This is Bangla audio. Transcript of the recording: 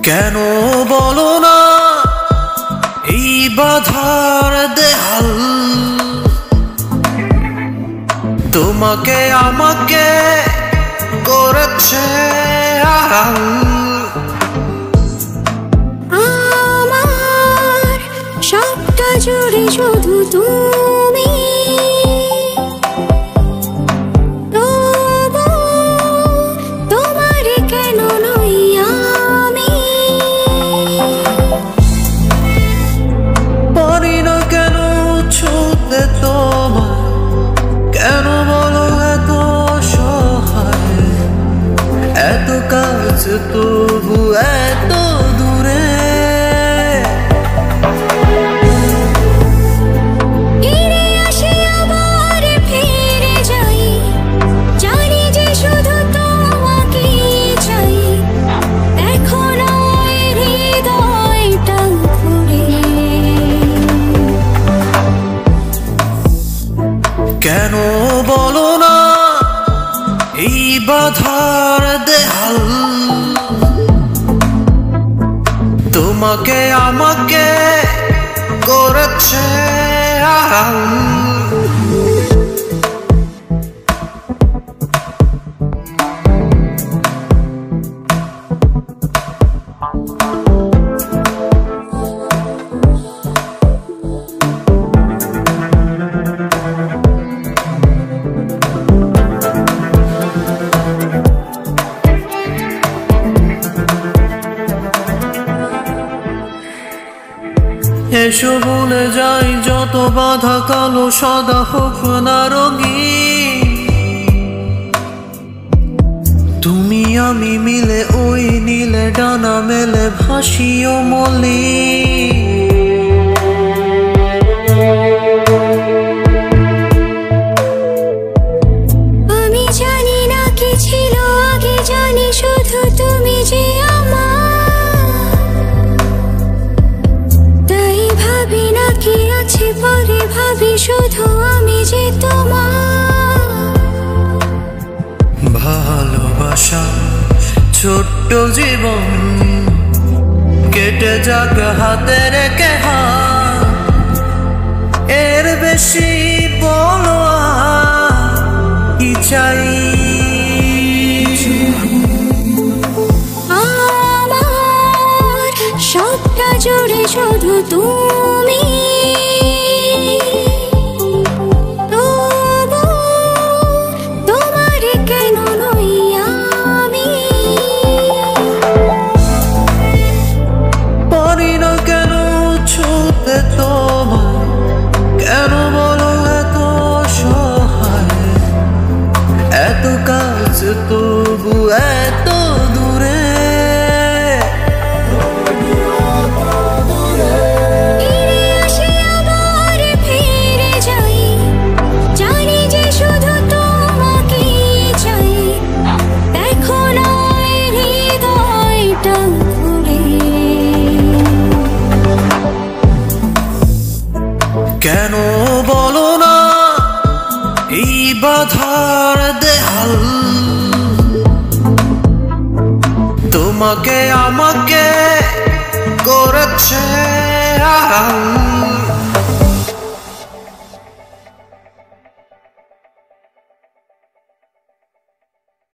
কেন বলো না এই বাধার দেহাল তোমাকে আমাকে করেছে আড়াল। আমার সবটা জুড়ে শুধু তুমি, তবু তোমার কেন নই আমি। পারি না কেন ছুঁতে তোমার, কেন বলো এত সহায়, এত কাছে তবু এত দূরে। ফিরে আসি আবার ফিরে যাই, জানি যে শুধু তোমাকে চাই। দেখো না হৃদয়টা ঘুরে, কেন বলো না এই বাধার দেহাল তোমাকে আমাকে করেছে আড়াল। এসো ভুলে যাই যত বাধা, কালো সাদা হোক না রঙিন। তুমি আমি মিলে ওই নীলে ডানা মেলে ভাসিও মলিন। আমি জানি না কি ছিল আগে, জানি শুধু তুমি যে আমার। তাই ভাবি না কি আছে পরে, ভাবি শুধু আমি যে তোমার। ভালোবাসা ছোট্ট জীবন কেটে যাক হাতে রেখে হাত, এর বেশি বলো আর কি চাই। আমার সবটা জুড়ে শুধু তুমি, তবু তোমার কেন নই আমি। পারি না কেন ছুঁতে তোমার, কেন বলো এত সহায়, এত কাছে তবু এত দূরে। ফিরে আসি আবার ফিরে যাই, জানি যে শুধু তোমাকে চাই। দেখো না হৃদয়টা ঘুরে, কেন বলো না এই বাধার দেহাল তোমাকে আমাকে করেছে আড়াল।